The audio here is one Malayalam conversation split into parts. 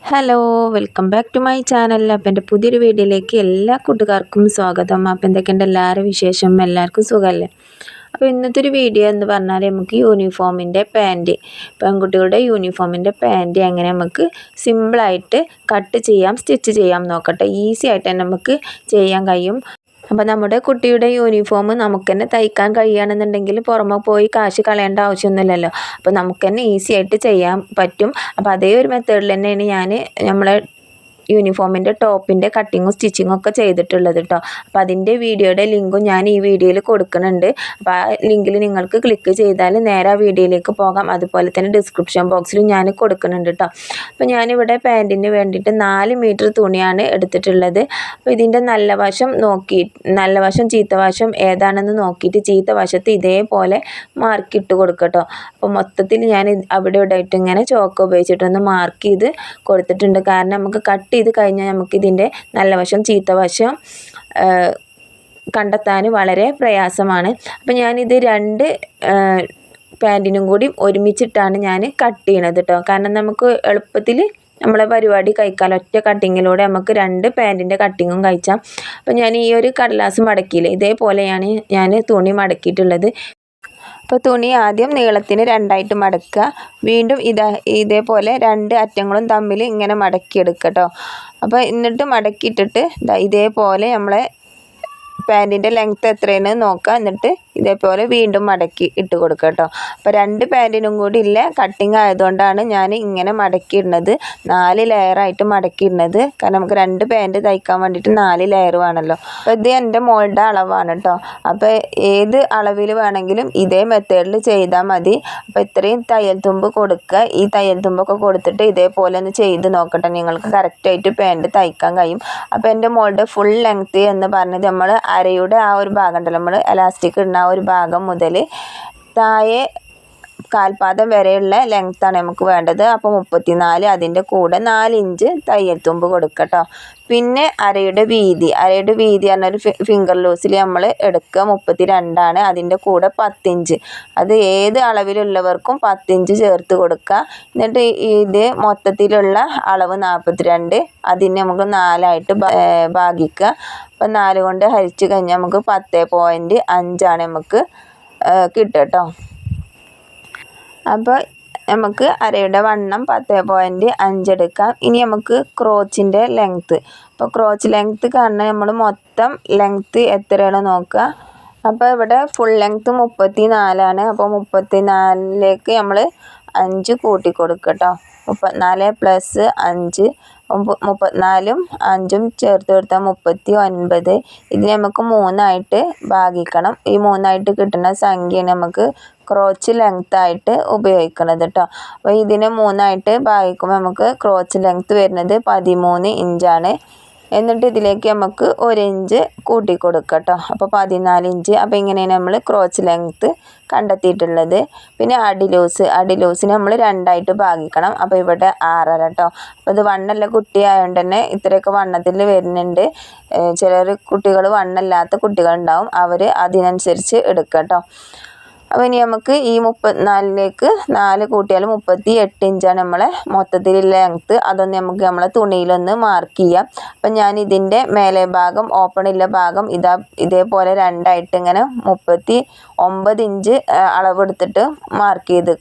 Hello welcome back to my channel. അപ്പം എൻ്റെ പുതിയൊരു വീഡിയോയിലേക്ക് എല്ലാ കൂട്ടുകാർക്കും സ്വാഗതം. അപ്പം എന്തൊക്കെയുണ്ട് എല്ലാവരും വിശേഷം? എല്ലാവർക്കും സുഖമല്ലേ? അപ്പോൾ ഇന്നത്തെ ഒരു വീഡിയോ എന്ന് പറഞ്ഞാൽ നമുക്ക് യൂണിഫോമിൻ്റെ പാൻറ്റ്, പെൺകുട്ടികളുടെ യൂണിഫോമിൻ്റെ പാൻറ്റ് എങ്ങനെ നമുക്ക് സിമ്പിളായിട്ട് കട്ട് ചെയ്യാം, സ്റ്റിച്ച് ചെയ്യാം നോക്കട്ടെ. ഈസി ആയിട്ട് തന്നെ നമുക്ക് ചെയ്യാൻ കഴിയും. അപ്പോൾ നമ്മുടെ കുട്ടിയുടെ യൂണിഫോം നമുക്ക് തന്നെ തയ്ക്കാൻ കഴിയുകയാണെന്നുണ്ടെങ്കിൽ പുറമെ പോയി കാശ് കളയേണ്ട ആവശ്യമൊന്നുമില്ലല്ലോ. അപ്പോൾ നമുക്ക് തന്നെ ഈസി ആയിട്ട് ചെയ്യാൻ പറ്റും. അപ്പോൾ അതേ ഒരു മെത്തേഡിൽ തന്നെയാണ് ഞാൻ നമ്മളെ യൂണിഫോമിൻ്റെ ടോപ്പിൻ്റെ കട്ടിങ്ങും സ്റ്റിച്ചിങ്ങും ഒക്കെ ചെയ്തിട്ടുള്ളത് കേട്ടോ. അപ്പോൾ അതിൻ്റെ വീഡിയോയുടെ ലിങ്കും ഞാൻ ഈ വീഡിയോയിൽ കൊടുക്കുന്നുണ്ട്. അപ്പോൾ ആ ലിങ്കിൽ നിങ്ങൾക്ക് ക്ലിക്ക് ചെയ്താൽ നേരെ ആ വീഡിയോയിലേക്ക് പോകാം. അതുപോലെ തന്നെ ഡിസ്ക്രിപ്ഷൻ ബോക്സിലും ഞാൻ കൊടുക്കുന്നുണ്ട് കേട്ടോ. അപ്പോൾ ഞാനിവിടെ പാൻറ്റിന് വേണ്ടിയിട്ട് 4 മീറ്റർ തുണിയാണ് എടുത്തിട്ടുള്ളത്. അപ്പോൾ ഇതിൻ്റെ നല്ല വശം ചീത്ത വശം ഏതാണെന്ന് നോക്കിയിട്ട് ചീത്ത വശത്ത് ഇതേപോലെ മാർക്കിട്ട് കൊടുക്കുക കേട്ടോ. അപ്പോൾ മൊത്തത്തിൽ ഞാൻ അവിടെ ഇവിടെ ആയിട്ട് ഇങ്ങനെ ചോക്ക് ഉപയോഗിച്ചിട്ടൊന്ന് മാർക്ക് ചെയ്ത് കൊടുത്തിട്ടുണ്ട്. കാരണം നമുക്ക് കട്ട് ചെയ്ത് കഴിഞ്ഞാൽ നമുക്കിതിൻ്റെ നല്ല വശം ചീത്ത വശം കണ്ടെത്താൻ വളരെ പ്രയാസമാണ്. അപ്പോൾ ഞാനിത് 2 പാൻറ്റിനും കൂടി ഒരുമിച്ചിട്ടാണ് ഞാൻ കട്ട് ചെയ്യണത് കേട്ടോ. കാരണം നമുക്ക് എളുപ്പത്തിൽ നമ്മളെ പരിപാടി കഴിക്കാൻ ഒറ്റ കട്ടിങ്ങിലൂടെ നമുക്ക് 2 പാൻറ്റിൻ്റെ കട്ടിങ്ങും കഴിച്ചാം. അപ്പോൾ ഞാൻ ഈ ഒരു കടലാസ് മടക്കിയില്ലേ, ഇതേപോലെയാണ് ഞാൻ തുണി മടക്കിയിട്ടുള്ളത്. അപ്പോൾ തുണി ആദ്യം നീളത്തിന് 2ആയിട്ട് മടക്കുക. വീണ്ടും ഇതേപോലെ 2 അറ്റങ്ങളും തമ്മിൽ ഇങ്ങനെ മടക്കിയെടുക്കുക കേട്ടോ. അപ്പോൾ എന്നിട്ട് മടക്കിയിട്ടിട്ട് ഇതേപോലെ നമ്മളെ പാൻറ്റിൻ്റെ ലെങ്ത്ത് എത്രയാണ് നോക്കുക. എന്നിട്ട് ഇതേപോലെ വീണ്ടും മടക്കി ഇട്ട് കൊടുക്കുക കേട്ടോ. അപ്പോൾ 2 പാൻറ്റിനും കൂടി ഇല്ല കട്ടിങ് ആയതുകൊണ്ടാണ് ഞാൻ ഇങ്ങനെ മടക്കിയിടുന്നത്, 4 ലെയറായിട്ട് മടക്കിയിടുന്നത്. കാരണം നമുക്ക് 2 പാൻറ്റ് തയ്ക്കാൻ വേണ്ടിയിട്ട് 4 ലെയർ വേണമല്ലോ. അപ്പോൾ ഇത് എൻ്റെ മോളുടെ അളവാണ് കേട്ടോ. അപ്പോൾ ഏത് അളവിൽ വേണമെങ്കിലും ഇതേ മെത്തേഡിൽ ചെയ്താൽ മതി. അപ്പോൾ ഇത്രയും തയ്യൽ തുമ്പ് കൊടുക്കുക. ഈ തയ്യൽ തുമ്പൊക്കെ കൊടുത്തിട്ട് ഇതേപോലെ ഒന്ന് ചെയ്ത് നോക്കട്ടെ, നിങ്ങൾക്ക് കറക്റ്റായിട്ട് പാൻറ്റ് തയ്ക്കാൻ കഴിയും. അപ്പോൾ എൻ്റെ മോളുടെ ഫുൾ ലെങ്ത്ത് എന്ന് പറഞ്ഞത് നമ്മൾ അരയുടെ ആ ഒരു ഭാഗം ഉണ്ടല്ലോ, നമ്മൾ എലാസ്റ്റിക് ഇടുന്ന ആ ഒരു ഭാഗം മുതൽ താഴെ കാൽപാദം വരെയുള്ള ലെങ്ത്താണ് നമുക്ക് വേണ്ടത്. അപ്പോൾ 34, അതിൻ്റെ കൂടെ 4 ഇഞ്ച് തയ്യൽ തുമ്പ് കൊടുക്കുക കേട്ടോ. പിന്നെ അരയുടെ വീതി പറഞ്ഞൊരു ഫിംഗർ ലൂസിൽ നമ്മൾ എടുക്കുക 32ആണ്. അതിൻ്റെ കൂടെ 10 ഇഞ്ച്, അത് ഏത് അളവിലുള്ളവർക്കും 10 ഇഞ്ച് ചേർത്ത് കൊടുക്കുക. എന്നിട്ട് ഇത് മൊത്തത്തിലുള്ള അളവ് 42, അതിനെ നമുക്ക് 4ആയിട്ട് ഭാഗിക്കുക. അപ്പം 4 കൊണ്ട് ഹരിച്ച് കഴിഞ്ഞാൽ നമുക്ക് 10.5 നമുക്ക് കിട്ടുക കേട്ടോ. അപ്പോൾ നമുക്ക് അരയുടെ വണ്ണം 10.5 എടുക്കാം. ഇനി നമുക്ക് ക്രോച്ചിൻ്റെ ലെങ്ത്ത്. അപ്പോൾ ക്രോച്ച് ലെങ്ത്ത് കാരണം നമ്മൾ മൊത്തം ലെങ്ത്ത് എത്രയാണ് നോക്കുക. അപ്പോൾ ഇവിടെ ഫുൾ ലെങ്ത്ത് 34ആണ്. അപ്പോൾ 34ലേക്ക് നമ്മൾ 5 കൂട്ടി കൊടുക്കുക കേട്ടോ. 34 + 5, 34ഉം 5ഉം ചേർത്ത് കൊടുത്താൽ 39. ഇതിന് നമുക്ക് 3ആയിട്ട് ഭാഗിക്കണം. ഈ 3ആയിട്ട് കിട്ടുന്ന സംഖ്യയാണ് നമുക്ക് ക്രോച്ച് ലെങ്ത്തായിട്ട് ഉപയോഗിക്കുന്നത് കേട്ടോ. അപ്പോൾ ഇതിനെ 3ആയിട്ട് ഭാഗിക്കുമ്പോൾ നമുക്ക് ക്രോച്ച് ലെങ്ത്ത് വരുന്നത് 13 ഇഞ്ചാണ്. എന്നിട്ട് ഇതിലേക്ക് നമുക്ക് 1 ഇഞ്ച് കൂട്ടി കൊടുക്കുക കേട്ടോ. അപ്പോൾ 14 ഇഞ്ച്. അപ്പോൾ ഇങ്ങനെയാണ് നമ്മൾ ക്രോച്ച് ലെങ്ത്ത് കണ്ടെത്തിയിട്ടുള്ളത്. പിന്നെ അടിലൂസിന് നമ്മൾ 2ആയിട്ട് ഭാഗിക്കണം. അപ്പോൾ ഇവിടെ 6.5 കേട്ടോ. അപ്പോൾ ഇത് വണ്ണല്ല കുട്ടി ആയതുകൊണ്ട് തന്നെ ഇത്രയൊക്കെ വണ്ണത്തിൽ വരുന്നുണ്ട്. ചിലർ കുട്ടികൾ വണ്ണമില്ലാത്ത കുട്ടികളുണ്ടാവും, അവർ അതിനനുസരിച്ച് എടുക്കുക കേട്ടോ. അപ്പോൾ ഇനി നമുക്ക് ഈ 34ലേക്ക് 4 കൂട്ടിയാൽ 38 ഇഞ്ചാണ് നമ്മളെ മൊത്തത്തിലുള്ള ലെങ്ത്ത്. അതൊന്ന് നമുക്ക് നമ്മളെ തുണിയിലൊന്ന് മാർക്ക് ചെയ്യാം. അപ്പം ഞാൻ ഇതിൻ്റെ മേലെ ഭാഗം ഓപ്പണില്ല ഭാഗം ഇതേപോലെ 2ആയിട്ട് ഇങ്ങനെ 39 ഇഞ്ച് അളവെടുത്തിട്ട് മാർക്ക് ചെയ്ത്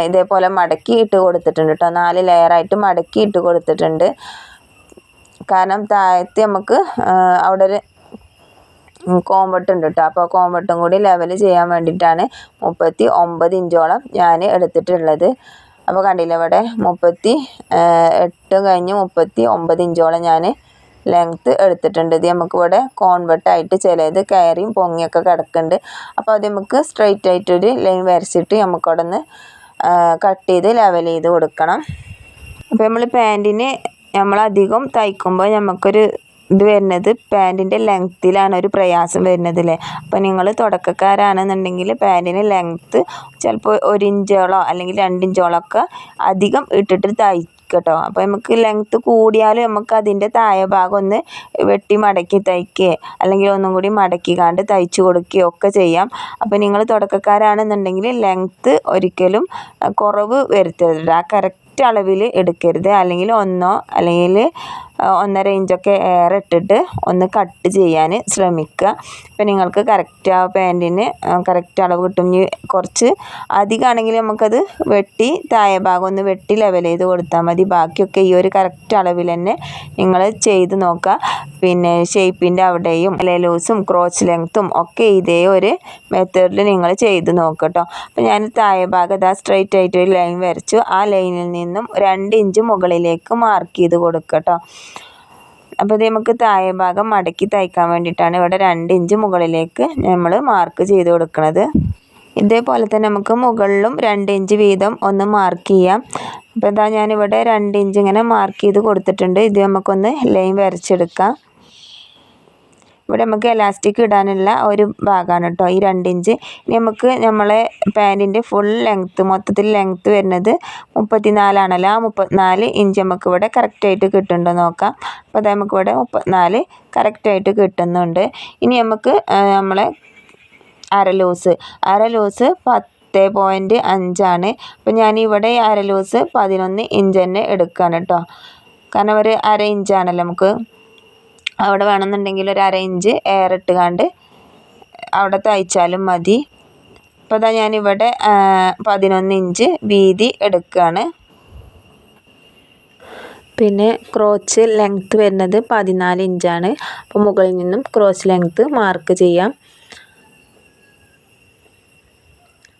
ഇതേപോലെ മടക്കി ഇട്ട് കൊടുത്തിട്ടുണ്ട് കേട്ടോ. 4 ലെയറായിട്ട് മടക്കി ഇട്ട് കൊടുത്തിട്ടുണ്ട്. കാരണം താഴത്ത് നമുക്ക് അവിടെ ഒരു കോമ്പട്ട് ഉണ്ട് കേട്ടോ. അപ്പോൾ കോമ്പട്ടും കൂടി ലെവൽ ചെയ്യാൻ വേണ്ടിയിട്ടാണ് 39 ഇഞ്ചോളം ഞാൻ എടുത്തിട്ടുള്ളത്. അപ്പോൾ കണ്ടില്ല, ഇവിടെ 38 കഴിഞ്ഞ് 39 ഇഞ്ചോളം ഞാൻ ലെങ്ത്ത് എടുത്തിട്ടുണ്ട്. ഇത് നമുക്കിവിടെ കോൺവെർട്ടായിട്ട് ചിലത് കയറിയും പൊങ്ങിയൊക്കെ കിടക്കുന്നുണ്ട്. അപ്പോൾ അത് നമുക്ക് സ്ട്രെയിറ്റ് ആയിട്ടൊരു ലൈൻ വരച്ചിട്ട് നമുക്കവിടെ നിന്ന് കട്ട് ചെയ്ത് ലെവൽ ചെയ്ത് കൊടുക്കണം. അപ്പോൾ നമ്മൾ പാൻറ്റിന് നമ്മളധികം തയ്ക്കുമ്പോൾ നമുക്കൊരു ഇത് വരുന്നത് പാൻറ്റിൻ്റെ ലെങ്ത്തിലാണ് ഒരു പ്രയാസം വരുന്നത് അല്ലേ. അപ്പോൾ നിങ്ങൾ തുടക്കക്കാരാണെന്നുണ്ടെങ്കിൽ പാൻറ്റിന് ലെങ്ത്ത് ചിലപ്പോൾ 1 ഇഞ്ചോളോ അല്ലെങ്കിൽ 2 ഇഞ്ചോളമൊക്കെ അധികം ഇട്ടിട്ട് തയ്ക്കട്ടോ. അപ്പോൾ നമുക്ക് ലെങ്ത്ത് കൂടിയാലും നമുക്ക് അതിൻ്റെ താഴെ ഭാഗം ഒന്ന് വെട്ടി മടക്കി തയ്ക്കുകയോ അല്ലെങ്കിൽ ഒന്നും കൂടി മടക്കിക്കാണ്ട് തയ്ച്ചു കൊടുക്കുകയോ ഒക്കെ ചെയ്യാം. അപ്പോൾ നിങ്ങൾ തുടക്കക്കാരാണെന്നുണ്ടെങ്കിൽ ലെങ്ത്ത് ഒരിക്കലും കുറവ് വരുത്തരുത്. ആ കറക്റ്റ് അളവിൽ എടുക്കരുത്, അല്ലെങ്കിൽ 1 അല്ലെങ്കിൽ 1.5 ഇഞ്ചൊക്കെ ഏറെ ഇട്ടിട്ട് ഒന്ന് കട്ട് ചെയ്യാൻ ശ്രമിക്കുക. അപ്പോൾ നിങ്ങൾക്ക് കറക്റ്റ് ആ പാൻറ്റിന് കറക്റ്റ് അളവ് കിട്ടും. ഇനി കുറച്ച് അധികമാണെങ്കിൽ നമുക്കത് വെട്ടി താഴെ ഭാഗം ഒന്ന് വെട്ടി ലെവൽ ചെയ്ത് കൊടുത്താൽ മതി. ബാക്കിയൊക്കെ ഈ ഒരു കറക്റ്റ് അളവിൽ തന്നെ നിങ്ങൾ ചെയ്ത് നോക്കുക. പിന്നെ ഷേപ്പിൻ്റെ അവിടെയും ലൂസും ക്രോച്ച് ലെങ്ത്തും ഒക്കെ ഇതേ ഒരു മെത്തേഡിൽ നിങ്ങൾ ചെയ്ത് നോക്കുക കേട്ടോ. അപ്പോൾ ഞാൻ താഴെ ഭാഗം ഇതാ സ്ട്രൈറ്റ് ആയിട്ട് ഒരു ലൈൻ വരച്ചു. ആ ലൈനിൽ നിന്നും 2 ഇഞ്ച് മുകളിലേക്ക് മാർക്ക് ചെയ്ത് കൊടുക്കുക കേട്ടോ. അപ്പോൾ ഇത് നമുക്ക് താഴെ ഭാഗം മടക്കി തയ്ക്കാൻ വേണ്ടിയിട്ടാണ് ഇവിടെ 2 ഇഞ്ച് മുകളിലേക്ക് നമ്മൾ മാർക്ക് ചെയ്ത് കൊടുക്കുന്നത്. ഇതേപോലെ തന്നെ നമുക്ക് മുകളിലും 2 ഇഞ്ച് വീതം ഒന്ന് മാർക്ക് ചെയ്യാം. അപ്പോൾ ഇതാ ഞാനിവിടെ 2 ഇഞ്ച് ഇങ്ങനെ മാർക്ക് ചെയ്ത് കൊടുത്തിട്ടുണ്ട്. ഇത് നമുക്കൊന്ന് ലൈൻ വരച്ചെടുക്കാം. ഇവിടെ നമുക്ക് എലാസ്റ്റിക് ഇടാനുള്ള ഒരു ഭാഗമാണ് കേട്ടോ ഈ 2 ഇഞ്ച്. ഇനി നമുക്ക് നമ്മളെ പാൻറ്റിൻ്റെ ഫുൾ ലെങ്ത്ത് മൊത്തത്തിൽ ലെങ്ത്ത് വരുന്നത് 34 ആണല്ലോ. ആ 34 ഇഞ്ച് നമുക്ക് ഇവിടെ കറക്റ്റായിട്ട് കിട്ടുന്നുണ്ടോ നോക്കാം. അപ്പോൾ അത് നമുക്കിവിടെ 34 കറക്റ്റായിട്ട് കിട്ടുന്നുണ്ട്. ഇനി നമുക്ക് നമ്മളെ അര ലൂസ് 10.5 ആണ്. അപ്പോൾ ഞാനിവിടെ അര ലൂസ് 11 ഇഞ്ച് തന്നെ എടുക്കുകയാണ് കേട്ടോ. കാരണം ഒരു അര ഇഞ്ചാണല്ലോ നമുക്ക് അവിടെ വേണമെന്നുണ്ടെങ്കിൽ ഒരു അര ഇഞ്ച് ഏറെ ഇട്ടുകൊണ്ട് അവിടെ തയ്ച്ചാലും മതി. അപ്പോൾ അതാ ഞാനിവിടെ 11 ഇഞ്ച് വീതി എടുക്കുകയാണ്. പിന്നെ ക്രോച്ച് ലെങ്ത്ത് വരുന്നത് 14 ഇഞ്ചാണ്. അപ്പോൾ മുകളിൽ നിന്നും ക്രോച്ച് ലെങ്ത്ത് മാർക്ക് ചെയ്യാം.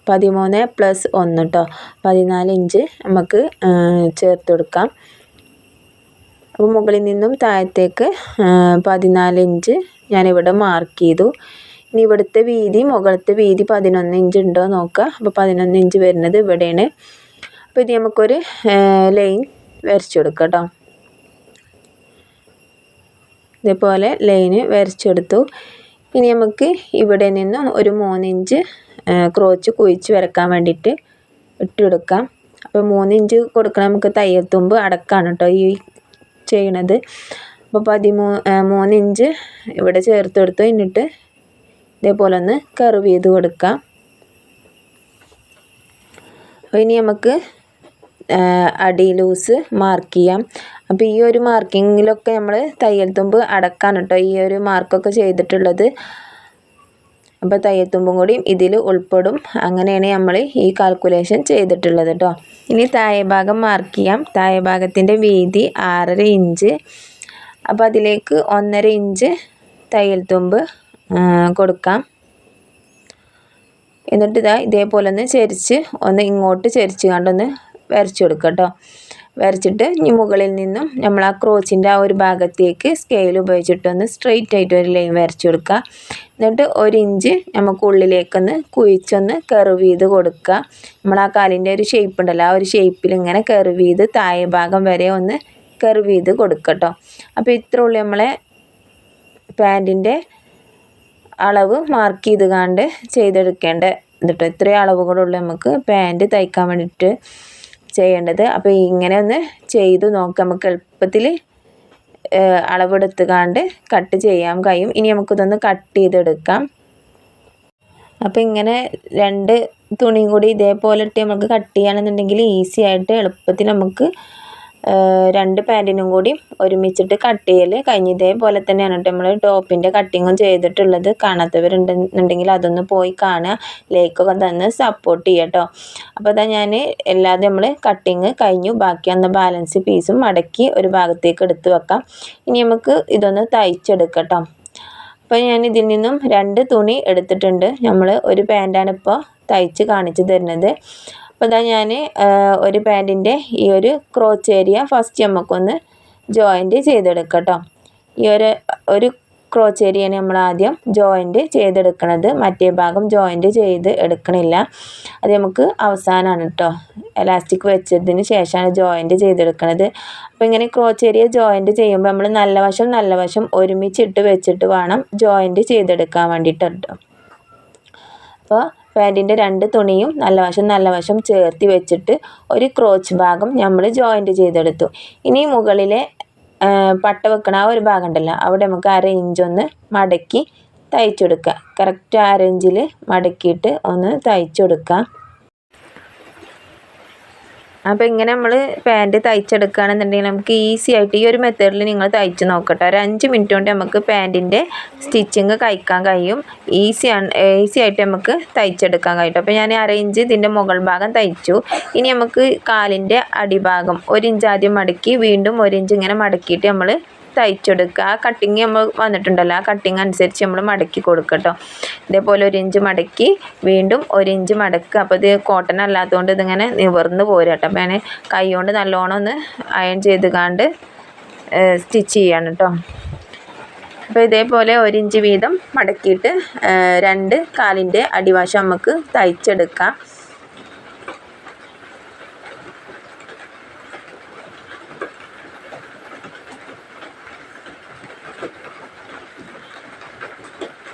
13 + 1 കേട്ടോ, 14 ഇഞ്ച് നമുക്ക് ചേർത്ത് കൊടുക്കാം. അപ്പോൾ മുകളിൽ നിന്നും താഴത്തേക്ക് 14 ഇഞ്ച് ഞാനിവിടെ മാർക്ക് ചെയ്തു. ഇനി ഇവിടുത്തെ വീതി മുകളിലത്തെ വീതി 11 ഇഞ്ച് ഉണ്ടോ നോക്കുക. അപ്പോൾ 11 ഇഞ്ച് വരുന്നത് ഇവിടെയാണ്. അപ്പോൾ ഇത് നമുക്കൊരു ലൈൻ വരച്ചു കൊടുക്കാം കേട്ടോ. ഇതേപോലെ ലൈന് വരച്ചെടുത്തു. ഇനി നമുക്ക് ഇവിടെ നിന്ന് ഒരു 3 ഇഞ്ച് ക്രോച്ച് കുഴിച്ച് വരക്കാൻ വേണ്ടിയിട്ട് ഇട്ടെടുക്കാം. അപ്പോൾ 3 ഇഞ്ച് കൊടുക്കണം. നമുക്ക് തയ്യൽ തുമ്പ് അടക്കാണ് കേട്ടോ ഈ ചെയ്യണത്. അപ്പോൾ 3 ഇഞ്ച് ഇവിടെ ചേർത്ത് കൊടുത്തു. എന്നിട്ട് ഇതേപോലെ ഒന്ന് കർവ് ചെയ്ത് കൊടുക്കാം. അപ്പോൾ ഇനി നമുക്ക് അടി ലൂസ് മാർക്ക് ചെയ്യാം. അപ്പോൾ ഈ ഒരു മാർക്കിങ്ങിലൊക്കെ നമ്മൾ തയ്യൽ തുമ്പ് അടക്കാണ് കേട്ടോ ഈ ഒരു മാർക്കൊക്കെ ചെയ്തിട്ടുള്ളത്. അപ്പോൾ തയ്യൽ തുമ്പും കൂടി ഇതിൽ ഉൾപ്പെടും. അങ്ങനെയാണ് നമ്മൾ ഈ കാൽക്കുലേഷൻ ചെയ്തിട്ടുള്ളത് കേട്ടോ. ഇനി താഴെ ഭാഗം മാർക്ക് ചെയ്യാം. താഴെ ഭാഗത്തിൻ്റെ വീതി 6.5 ഇഞ്ച്. അപ്പോൾ അതിലേക്ക് 1.5 ഇഞ്ച് തയ്യൽ തുമ്പ് കൊടുക്കാം. എന്നിട്ട് ഇതേപോലെ ഒന്ന് ചെരിച്ച് ഒന്ന് ഇങ്ങോട്ട് ചെരിച്ച് കണ്ടൊന്ന് വരച്ചു കൊടുക്കുക കേട്ടോ. വരച്ചിട്ട് ഇനി മുകളിൽ നിന്നും നമ്മൾ ആ ക്രോച്ചിൻ്റെ ആ ഒരു ഭാഗത്തേക്ക് സ്കെയിൽ ഉപയോഗിച്ചിട്ടൊന്ന് സ്ട്രെയിറ്റ് ആയിട്ട് ഒരു ലൈൻ വരച്ചു കൊടുക്കുക. എന്നിട്ട് 1 ഇഞ്ച് നമുക്ക് ഉള്ളിലേക്കൊന്ന് കുഴിച്ചൊന്ന് കർവ് ചെയ്ത് കൊടുക്കുക. നമ്മൾ ആ കാലിൻ്റെ ഒരു ഷേപ്പ് ഉണ്ടല്ലോ ആ ഒരു ഷേപ്പിൽ ഇങ്ങനെ കർവ് ചെയ്ത് താഴെ ഭാഗം വരെ ഒന്ന് കർവ് ചെയ്ത് കൊടുക്കുക കേട്ടോ. അപ്പോൾ ഇത്ര ഉള്ളൂ നമ്മളെ പാൻറ്റിൻ്റെ അളവ് മാർക്ക് ചെയ്ത് കണ്ട് ചെയ്തെടുക്കേണ്ട കേട്ടോ. ഇത്രയും അളവുകളുള്ളൂ നമുക്ക് പാൻറ്റ് തയ്ക്കാൻ വേണ്ടിയിട്ട് ചെയ്യേണ്ടത്. അപ്പോൾ ഇങ്ങനെ ഒന്ന് ചെയ്തു നോക്കാം. നമുക്ക് എളുപ്പത്തിൽ അളവെടുത്ത് കണ്ട് കട്ട് ചെയ്യാൻ കഴിയും. ഇനി നമുക്കിതൊന്ന് കട്ട് ചെയ്തെടുക്കാം. അപ്പോൾ ഇങ്ങനെ 2 തുണിയും കൂടി ഇതേപോലെ ഇട്ട് നമുക്ക് കട്ട് ചെയ്യുകയാണെന്നുണ്ടെങ്കിൽ ഈസി ആയിട്ട് എളുപ്പത്തിൽ നമുക്ക് 2 പാൻറ്റിനും കൂടി ഒരുമിച്ചിട്ട് കട്ട് ചെയ്യൽ കഴിഞ്ഞ്. ഇതേപോലെ തന്നെയാണ് കേട്ടോ നമ്മൾ ടോപ്പിൻ്റെ കട്ടിങ്ങും ചെയ്തിട്ടുള്ളത്. കാണാത്തവരുണ്ടെന്നുണ്ടെങ്കിൽ അതൊന്ന് പോയി കാണുക, ലൈക്കൊക്കെ തന്ന് സപ്പോർട്ട് ചെയ്യുക കേട്ടോ. അപ്പോൾ അതാ ഞാൻ എല്ലാതും നമ്മൾ കട്ടിങ് കഴിഞ്ഞു. ബാക്കി വന്ന ബാലൻസ് പീസും മടക്കി ഒരു ഭാഗത്തേക്ക് എടുത്ത് വെക്കാം. ഇനി നമുക്ക് ഇതൊന്ന് തയ്ച്ചെടുക്കാം കേട്ടോ. അപ്പോൾ ഞാൻ ഇതിൽ നിന്നും 2 തുണി എടുത്തിട്ടുണ്ട്. നമ്മൾ ഒരു പാൻറ്റാണ് ഇപ്പോൾ തയ്ച്ച് കാണിച്ചു തരുന്നത്. അപ്പോൾ ഇതാ ഞാൻ ഒരു പാൻറ്റിൻ്റെ ഈ ഒരു ക്രോച്ച് ഏരിയ ഫസ്റ്റ് നമുക്കൊന്ന് ജോയിൻറ്റ് ചെയ്തെടുക്കാം കേട്ടോ. ഈ ഒരു ക്രോച്ച് ഏരിയയാണ് നമ്മൾ ആദ്യം ജോയിൻറ്റ് ചെയ്തെടുക്കണത്. മറ്റേ ഭാഗം ജോയിൻറ്റ് ചെയ്ത് എടുക്കണില്ല, അത് നമുക്ക് അവസാനമാണ് കേട്ടോ. എലാസ്റ്റിക് വെച്ചതിന് ശേഷമാണ് ജോയിൻറ്റ് ചെയ്തെടുക്കണത്. അപ്പോൾ ഇങ്ങനെ ക്രോച്ച് ഏരിയ ജോയിൻറ്റ് ചെയ്യുമ്പോൾ നമ്മൾ നല്ല വശം ഒരുമിച്ചിട്ട് വെച്ചിട്ട് വേണം ജോയിൻറ്റ് ചെയ്തെടുക്കാൻ വേണ്ടിയിട്ട് കേട്ടോ. അപ്പോൾ പാൻറ്റിൻ്റെ 2 തുണിയും നല്ല വശം ചേർത്ത് വെച്ചിട്ട് ഒരു ക്രോച്ച് ഭാഗം നമ്മൾ ജോയിൻറ്റ് ചെയ്തെടുത്തു. ഇനി മുകളിലെ പട്ട വെക്കണ ആ ഒരു ഭാഗം ഉണ്ടല്ലോ അവിടെ നമുക്ക് 1/2 ഇഞ്ച് ഒന്ന് മടക്കി തയ്ച്ചെടുക്കുക. കറക്റ്റ് 1/2 ഇഞ്ചിൽ മടക്കിയിട്ട് ഒന്ന് തയ്ച്ചെടുക്കാം. അപ്പോൾ ഇങ്ങനെ നമ്മൾ പാൻറ്റ് തയ്ച്ചെടുക്കുകയാണെന്നുണ്ടെങ്കിൽ നമുക്ക് ഈസി ആയിട്ട് ഈ ഒരു മെത്തേഡിൽ നിങ്ങൾ തയ്ച്ച് നോക്കട്ടെ. ഒരു 5 മിനിറ്റ് കൊണ്ട് നമുക്ക് പാൻറ്റിൻ്റെ സ്റ്റിച്ചിങ് കഴിക്കാൻ കഴിയും. ഈസി ആയിട്ട് നമുക്ക് തയ്ച്ചെടുക്കാൻ കഴിയും. അപ്പോൾ ഞാൻ 1/2 ഇഞ്ച് ഇതിൻ്റെ മുകൾ ഭാഗം തയ്ച്ചു. ഇനി നമുക്ക് കാലിൻ്റെ അടിഭാഗം 1 ഇഞ്ച് ആദ്യം മടക്കി വീണ്ടും 1 ഇഞ്ച് ഇങ്ങനെ മടക്കിയിട്ട് നമ്മൾ തയ്ച്ചെടുക്കുക. ആ കട്ടിങ് നമ്മൾ വന്നിട്ടുണ്ടല്ലോ, ആ കട്ടിങ് അനുസരിച്ച് നമ്മൾ മടക്കി കൊടുക്കുക കേട്ടോ. ഇതേപോലെ 1 ഇഞ്ച് മടക്കി വീണ്ടും 1 ഇഞ്ച് മടക്കുക. അപ്പോൾ ഇത് കോട്ടൺ അല്ലാത്തതുകൊണ്ട് ഇതിങ്ങനെ നിവർന്ന് പോരാ കേട്ടോ. അപ്പോൾ ഞാൻ കൈ കൊണ്ട് നല്ലോണം ഒന്ന് അയൺ ചെയ്ത് കാണ്ട് സ്റ്റിച്ച് ചെയ്യാണ് കേട്ടോ. അപ്പോൾ ഇതേപോലെ 1 ഇഞ്ച് വീതം മടക്കിയിട്ട് 2 കാലിൻ്റെ അടിവശം നമുക്ക് തയ്ച്ചെടുക്കാം.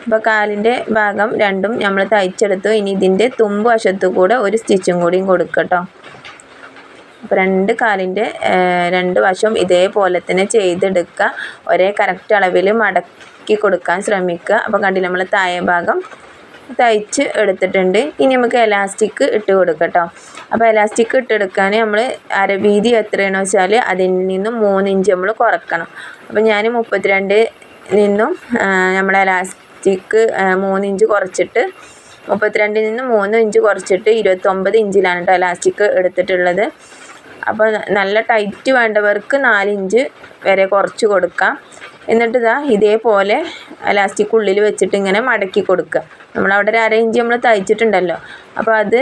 അപ്പോൾ കാലിൻ്റെ ഭാഗം രണ്ടും നമ്മൾ തയ്ച്ചെടുത്തു. ഇനി ഇതിൻ്റെ തുമ്പ് വശത്തു കൂടെ ഒരു സ്റ്റിച്ചും കൂടിയും കൊടുക്കുക കേട്ടോ. അപ്പോൾ 2 കാലിൻ്റെ 2 വശം ഇതേപോലെ തന്നെ ചെയ്തെടുക്കുക. ഒരേ കറക്റ്റ് അളവിൽ മടക്കി കൊടുക്കാൻ ശ്രമിക്കുക. അപ്പോൾ കണ്ടില്ല, നമ്മൾ താഴെ ഭാഗം തയ്ച്ച് എടുത്തിട്ടുണ്ട്. ഇനി നമുക്ക് എലാസ്റ്റിക് ഇട്ട് കൊടുക്കാം കേട്ടോ. അപ്പോൾ എലാസ്റ്റിക് ഇട്ടെടുക്കാൻ നമ്മൾ വീതി എത്രയാണെന്ന് വെച്ചാൽ അതിൽ നിന്നും 3 ഇഞ്ച് നമ്മൾ കുറക്കണം. അപ്പോൾ ഞാൻ 32 നിന്നും നമ്മൾ എലാസ്റ്റിക് 3 ഇഞ്ച് കുറച്ചിട്ട് 32 നിന്ന് 3 ഇഞ്ച് കുറച്ചിട്ട് 29 ഇഞ്ചിലാണ് കേട്ടോ എലാസ്റ്റിക് എടുത്തിട്ടുള്ളത്. അപ്പോൾ നല്ല ടൈറ്റ് വേണ്ടവർക്ക് 4 ഇഞ്ച് വരെ കുറച്ച് കൊടുക്കാം. എന്നിട്ട് ഇതേപോലെ എലാസ്റ്റിക് ഉള്ളിൽ വെച്ചിട്ട് ഇങ്ങനെ മടക്കി കൊടുക്കുക. നമ്മളവിടെ ഒരു 1/2 ഇഞ്ച് നമ്മൾ തയ്ച്ചിട്ടുണ്ടല്ലോ, അപ്പോൾ അത്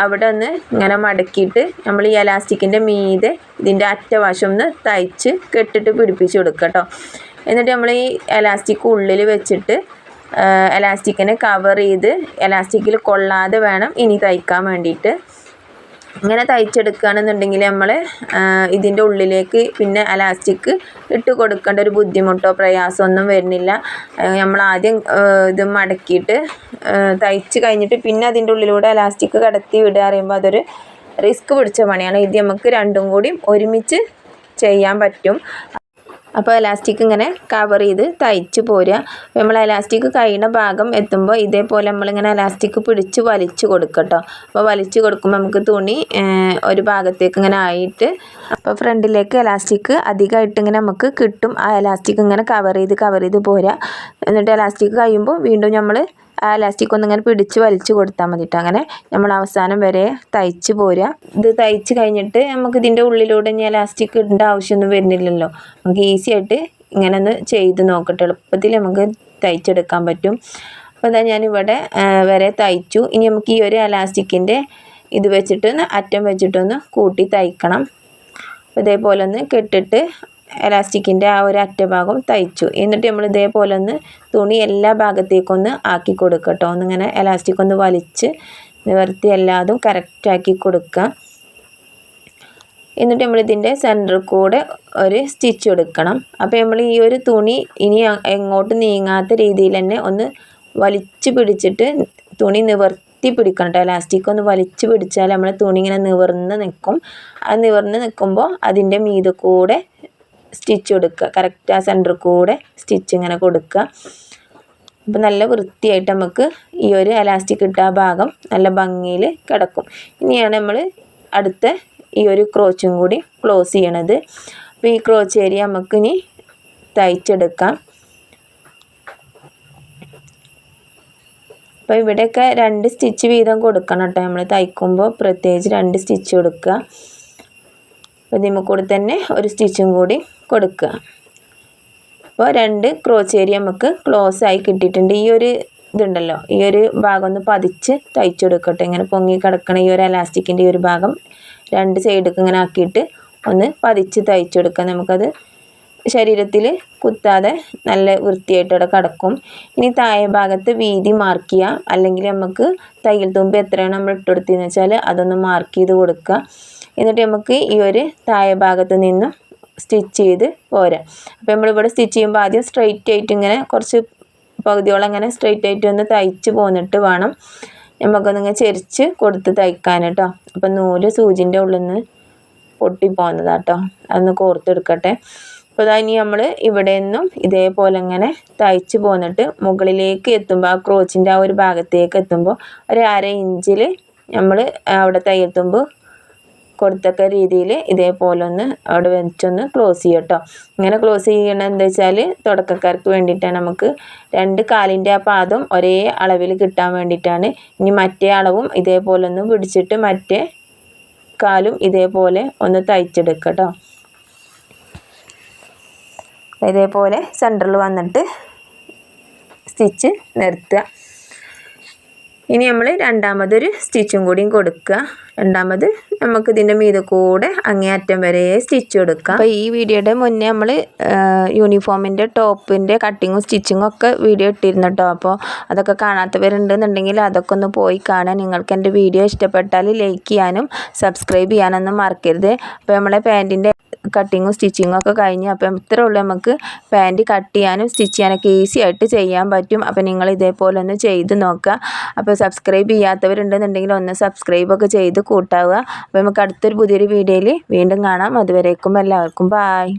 അവിടെ ഒന്ന് ഇങ്ങനെ മടക്കിയിട്ട് നമ്മൾ ഈ എലാസ്റ്റിക്കിൻ്റെ മീതെ ഇതിൻ്റെ അറ്റവശം ഒന്ന് തയ്ച്ച് കെട്ടിട്ട് പിടിപ്പിച്ച് കൊടുക്കുക കേട്ടോ. എന്നിട്ട് നമ്മൾ ഈ എലാസ്റ്റിക് ഉള്ളിൽ വെച്ചിട്ട് എലാസ്റ്റിക്കിനെ കവർ ചെയ്ത് എലാസ്റ്റിക്കിൽ കൊള്ളാതെ വേണം ഇനി തയ്ക്കാൻ വേണ്ടിയിട്ട്. ഇങ്ങനെ തയ്ച്ചെടുക്കുകയാണെന്നുണ്ടെങ്കിൽ നമ്മൾ ഇതിൻ്റെ ഉള്ളിലേക്ക് പിന്നെ എലാസ്റ്റിക് ഇട്ട് കൊടുക്കേണ്ട ഒരു ബുദ്ധിമുട്ടോ പ്രയാസമൊന്നും വരുന്നില്ല. നമ്മൾ ആദ്യം ഇത് മടക്കിയിട്ട് തയ്ച്ച് കഴിഞ്ഞിട്ട് പിന്നെ അതിൻ്റെ ഉള്ളിലൂടെ എലാസ്റ്റിക് കടത്തി വിടുക പറയുമ്പോൾ അതൊരു റിസ്ക് പിടിച്ച പണിയാണ്. ഇത് നമുക്ക് രണ്ടും കൂടി ഒരുമിച്ച് ചെയ്യാൻ പറ്റും. അപ്പോൾ എലാസ്റ്റിക് ഇങ്ങനെ കവർ ചെയ്ത് തയ്ച്ച് പോരുക. നമ്മൾ എലാസ്റ്റിക് കഴിയുന്ന ഭാഗം എത്തുമ്പോൾ ഇതേപോലെ നമ്മളിങ്ങനെ എലാസ്റ്റിക് പിടിച്ച് വലിച്ച് കൊടുക്കുക കേട്ടോ. അപ്പോൾ വലിച്ച് കൊടുക്കുമ്പോൾ നമുക്ക് തുണി ഒരു ഭാഗത്തേക്ക് ഇങ്ങനെ ആയിട്ട് അപ്പോൾ ഫ്രണ്ടിലേക്ക് എലാസ്റ്റിക് അധികമായിട്ട് ഇങ്ങനെ നമുക്ക് കിട്ടും. ആ എലാസ്റ്റിക് ഇങ്ങനെ കവർ ചെയ്ത് പോരുക. എന്നിട്ട് എലാസ്റ്റിക് കഴിയുമ്പോൾ വീണ്ടും നമ്മൾ ആ എലാസ്റ്റിക് ഒന്നിങ്ങനെ പിടിച്ച് വലിച്ച് കൊടുത്താൽ മതിട്ടോ. അങ്ങനെ നമ്മൾ അവസാനം വരെ തയ്ച്ച് പോരുക. ഇത് തയ്ച്ച് കഴിഞ്ഞിട്ട് നമുക്ക് ഇതിൻ്റെ ഉള്ളിലൂടെ ഇനി എലാസ്റ്റിക് ഇടേണ്ട ആവശ്യമൊന്നും വരുന്നില്ലല്ലോ. നമുക്ക് ഈസി ആയിട്ട് ഇങ്ങനെ ഒന്ന് ചെയ്ത് നോക്കട്ടെ. എളുപ്പത്തിൽ നമുക്ക് തയ്ച്ചെടുക്കാൻ പറ്റും. അപ്പോൾ ഞാനിവിടെ വരെ തയ്ച്ചു. ഇനി നമുക്ക് ഈ ഒരു എലാസ്റ്റിക്കിൻ്റെ ഇത് വെച്ചിട്ടൊന്ന് അറ്റം വെച്ചിട്ടൊന്ന് കൂട്ടി തയ്ക്കണം. അപ്പോൾ ഇതേപോലെ ഒന്ന് കെട്ടിട്ട് എലാസ്റ്റിക്കിൻ്റെ ആ ഒരു അറ്റഭാഗം തയ്ച്ചു. എന്നിട്ട് നമ്മൾ ഇതേപോലെ ഒന്ന് തുണി എല്ലാ ഭാഗത്തേക്കൊന്ന് ആക്കി കൊടുക്കുക കേട്ടോ. ഒന്നിങ്ങനെ എലാസ്റ്റിക് ഒന്ന് വലിച്ച് നിവർത്തി എല്ലാതും കറക്റ്റാക്കി കൊടുക്കുക. എന്നിട്ട് നമ്മളിതിൻ്റെ സെൻറ്ററിൽ കൂടെ ഒരു സ്റ്റിച്ച് കൊടുക്കണം. അപ്പോൾ നമ്മൾ ഈ ഒരു തുണി ഇനി എങ്ങോട്ട് നീങ്ങാത്ത രീതിയിൽ തന്നെ ഒന്ന് വലിച്ച് പിടിച്ചിട്ട് തുണി നിവർത്തി പിടിക്കണം കേട്ടോ. എലാസ്റ്റിക് ഒന്ന് വലിച്ച് പിടിച്ചാൽ നമ്മൾ തുണി ഇങ്ങനെ നിവർന്ന് നിൽക്കും. അത് നിവർന്ന് നിൽക്കുമ്പോൾ അതിൻ്റെ മീതെ കൂടെ സ്റ്റിച്ച് കൊടുക്കുക. കറക്റ്റ് ആ സെൻറ്ററിൽ കൂടെ സ്റ്റിച്ച് ഇങ്ങനെ കൊടുക്കുക. അപ്പോൾ നല്ല വൃത്തിയായിട്ട് നമുക്ക് ഈ ഒരു എലാസ്റ്റിക് ഇട്ട ആ ഭാഗം നല്ല ഭംഗിയിൽ കിടക്കും. ഇനിയാണ് നമ്മൾ അടുത്ത ഈ ഒരു ക്രോച്ചും കൂടി ക്ലോസ് ചെയ്യണത്. അപ്പോൾ ഈ ക്രോച്ച് ഏരിയ നമുക്കിനി തയ്ച്ചെടുക്കാം. അപ്പോൾ ഇവിടെയൊക്കെ 2 സ്റ്റിച്ച് വീതം കൊടുക്കണം കേട്ടോ. നമ്മൾ തയ്ക്കുമ്പോൾ പ്രത്യേകിച്ച് 2 സ്റ്റിച്ച് കൊടുക്കുക. അപ്പോൾ ഇതിന്മേൽ കൂടെ തന്നെ ഒരു സ്റ്റിച്ചും കൂടി കൊടുക്കുക. അപ്പോൾ 2 ക്രോച്ച് ഏരിയ നമുക്ക് ക്ലോസ് ആയി കിട്ടിയിട്ടുണ്ട്. ഈ ഒരു ഇതുണ്ടല്ലോ, ഈ ഒരു ഭാഗം ഒന്ന് പതിച്ച് തയ്ച്ചു കൊടുക്കട്ടെ. ഇങ്ങനെ പൊങ്ങി കിടക്കണ ഈ ഒരു എലാസ്റ്റിക്കിൻ്റെ ഈ ഒരു ഭാഗം 2 സൈഡൊക്കെ ഇങ്ങനെ ആക്കിയിട്ട് ഒന്ന് പതിച്ച് തയ്ച്ചു കൊടുക്കുക. നമുക്കത് ശരീരത്തിൽ കുത്താതെ നല്ല വൃത്തിയായിട്ട് അവിടെ കിടക്കും. ഇനി താഴെ ഭാഗത്ത് വീതി മാർക്ക് ചെയ്യുക. അല്ലെങ്കിൽ നമുക്ക് തയ്യൽ തുമ്പ് എത്രയാണ് നമ്മൾ ഇട്ടുകൊടുത്തതെന്ന് വെച്ചാൽ അതൊന്ന് മാർക്ക് ചെയ്ത് കൊടുക്കുക. എന്നിട്ട് നമുക്ക് ഈ ഒരു താഴെ ഭാഗത്ത് നിന്നും സ്റ്റിച്ച് ചെയ്ത് പോരാം. അപ്പോൾ നമ്മളിവിടെ സ്റ്റിച്ച് ചെയ്യുമ്പോൾ ആദ്യം സ്ട്രെയിറ്റ് ആയിട്ട് ഇങ്ങനെ കുറച്ച് പകുതിയോളം അങ്ങനെ സ്ട്രെയിറ്റ് ആയിട്ട് ഒന്ന് തയ്ച്ച് പോന്നിട്ട് വേണം നമുക്കൊന്നിങ്ങനെ ചെരിച്ച് കൊടുത്ത് തയ്ക്കാൻ കേട്ടോ. അപ്പം നൂല് സൂചിൻ്റെ ഉള്ളിൽ നിന്ന് പൊട്ടിപ്പോകുന്നതാട്ടോ. അതൊന്ന് കോർത്തെടുക്കട്ടെ. അപ്പോൾ ഇനി നമ്മൾ ഇവിടെ നിന്നും ഇതേപോലെ ഇങ്ങനെ തയ്ച്ച് പോന്നിട്ട് മുകളിലേക്ക് എത്തുമ്പോൾ ആ ക്രോച്ചിൻ്റെ ആ ഒരു ഭാഗത്തേക്ക് എത്തുമ്പോൾ ഒരു 1/2 ഇഞ്ചിൽ നമ്മൾ അവിടെ തയ്യൽ തുമ്പ് കൊടുത്തക്ക രീതിയിൽ ഇതേപോലെ ഒന്ന് അവിടെ വെച്ചൊന്ന് ക്ലോസ് ചെയ്യുക കേട്ടോ. ഇങ്ങനെ ക്ലോസ് ചെയ്യണം എന്താ വെച്ചാൽ തുടക്കക്കാർക്ക് വേണ്ടിയിട്ടാണ്. നമുക്ക് 2 കാലിൻ്റെ ആ പാദം ഒരേ അളവിൽ കിട്ടാൻ വേണ്ടിയിട്ടാണ്. ഇനി മറ്റേ അളവും ഇതേപോലെ ഒന്ന് പിടിച്ചിട്ട് മറ്റേ കാലും ഇതേപോലെ ഒന്ന് തയ്ച്ചെടുക്കുക കേട്ടോ. ഇതേപോലെ സെൻറ്ററിൽ വന്നിട്ട് സ്റ്റിച്ച് നിർത്തുക. ഇനി നമ്മൾ രണ്ടാമതൊരു സ്റ്റിച്ചും കൂടിയും കൊടുക്കുക. രണ്ടാമത് നമുക്ക് ഇതിൻ്റെ മീതെ കൂടെ അങ്ങേ അറ്റം വരെ സ്റ്റിച്ച് കൊടുക്കാം. അപ്പോൾ ഈ വീഡിയോയുടെ മുന്നേ നമ്മൾ യൂണിഫോമിൻ്റെ ടോപ്പിൻ്റെ കട്ടിങ്ങും സ്റ്റിച്ചിങ്ങും ഒക്കെ വീഡിയോ ഇട്ടിരുന്നു കേട്ടോ. അപ്പോൾ അതൊക്കെ കാണാത്തവരുണ്ടെന്നുണ്ടെങ്കിൽ അതൊക്കെ ഒന്ന് പോയി കാണാൻ. നിങ്ങൾക്ക് എൻ്റെ വീഡിയോ ഇഷ്ടപ്പെട്ടാൽ ലൈക്ക് ചെയ്യാനും സബ്സ്ക്രൈബ് ചെയ്യാനൊന്നും മറക്കരുത്. അപ്പോൾ നമ്മളെ പാൻറ്റിൻ്റെ കട്ടിങ്ങും സ്റ്റിച്ചിങ്ങും ഒക്കെ കഴിഞ്ഞ് അപ്പം ഇത്രേ ഉള്ളൂ. നമുക്ക് പാൻറ്റ് കട്ട് ചെയ്യാനും സ്റ്റിച്ച് ചെയ്യാനൊക്കെ ഈസി ആയിട്ട് ചെയ്യാൻ പറ്റും. അപ്പോൾ നിങ്ങൾ ഇതേപോലെ ഒന്ന് ചെയ്ത് നോക്കുക. അപ്പോൾ സബ്സ്ക്രൈബ് ചെയ്യാത്തവരുണ്ടെന്നുണ്ടെങ്കിൽ ഒന്ന് സബ്സ്ക്രൈബൊക്കെ ചെയ്ത് കൂട്ടാവുക. അപ്പോൾ നമുക്ക് അടുത്തൊരു പുതിയൊരു വീഡിയോയിൽ വീണ്ടും കാണാം. അതുവരേക്കും എല്ലാവർക്കും ബായ്.